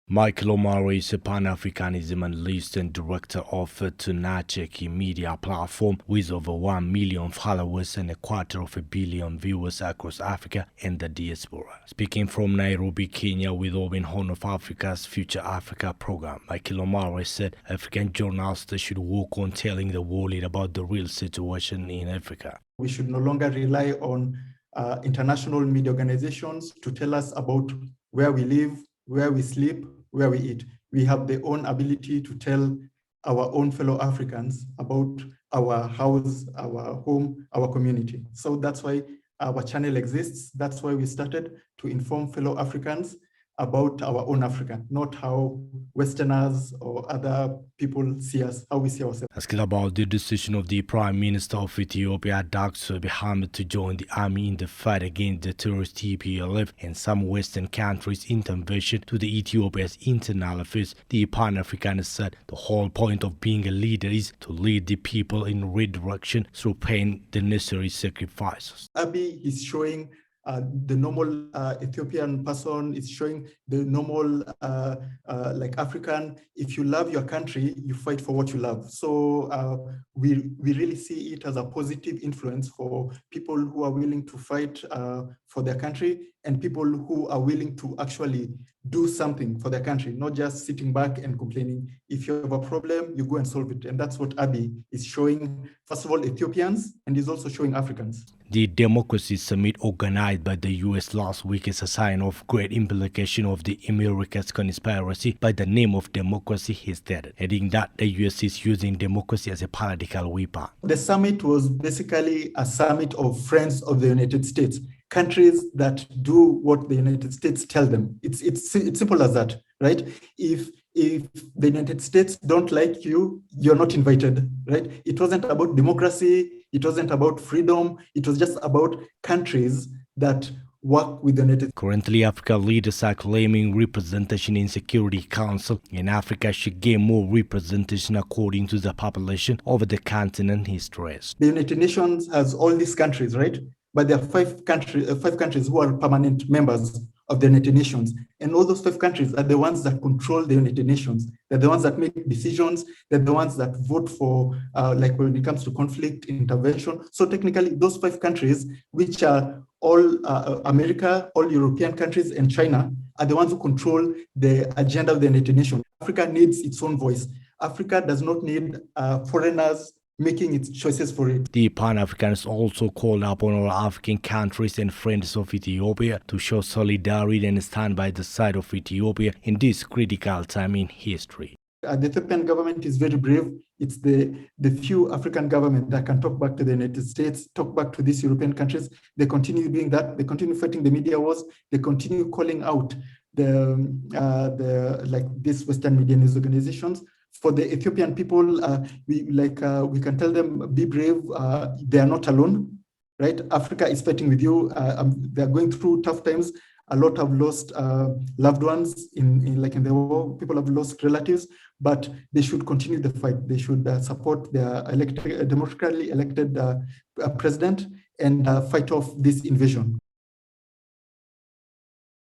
Michael Omare is a Pan-Africanism analyst and director of Tunacheki media platform with over 1 million followers and 250 million viewers across Africa and the diaspora. Speaking from Nairobi, Kenya, with Open Horn of Africa's Future Africa program, Michael Omare said African journalists should work on telling the world about the real situation in Africa. We should no longer rely on international media organizations to tell us about where we live, where we sleep, where we eat. We have the own ability to tell our own fellow Africans about our house, our home, our community. So that's why our channel exists. That's why we started to inform fellow Africans about our own Africa, not how Westerners or other people see us, how we see ourselves. Asking about the decision of the Prime Minister of Ethiopia, Dr. Abiy Ahmed, to join the army in the fight against the terrorist TPLF and some Western countries' intervention to the Ethiopia's internal affairs, the Pan-Africanist said the whole point of being a leader is to lead the people in the right direction through paying the necessary sacrifices. Abiy is showing the normal Ethiopian person, is showing the normal like African. If you love your country, you fight for what you love. So we really see it as a positive influence for people who are willing to fight for their country and people who are willing to actually do something for their country, not just sitting back and complaining. If you have a problem, you go and solve it. And that's what Abiy is showing, first of all, Ethiopians, and he's also showing Africans. The Democracy Summit organized by the U.S. last week is a sign of great implication of the America's conspiracy by the name of democracy, he stated, adding that the U.S. is using democracy as a political weapon. The summit was basically a summit of friends of the United States, countries that do what the United States tell them. It's simple as that, right? If the United States don't like you, you're not invited, right? It wasn't about democracy. It wasn't about freedom. It was just about countries that work with the United States. Currently, African leaders are claiming representation in Security Council, and Africa should gain more representation according to the population over the continent, he stressed. The United Nations has all these countries, right? But there are five countries who are permanent members of the United Nations. And all those 5 countries are the ones that control the United Nations. They're the ones that make decisions. They're the ones that vote for, like when it comes to conflict intervention. So technically, those 5 countries, which are all America, all European countries, and China, are the ones who control the agenda of the United Nations. Africa needs its own voice. Africa does not need foreigners making its choices for it. The Pan-Africans also called upon all African countries and friends of Ethiopia to show solidarity and stand by the side of Ethiopia in this critical time in history. The Ethiopian government is very brave. It's the few African government that can talk back to the United States, talk back to these European countries. They continue doing that. They continue fighting the media wars. They continue calling out like these Western media news organizations. For the Ethiopian people, we can tell them, be brave. They are not alone, right? Africa is fighting with you. They are going through tough times. A lot have lost loved ones in the war. People have lost relatives, but they should continue the fight. They should support their democratically elected president and fight off this invasion.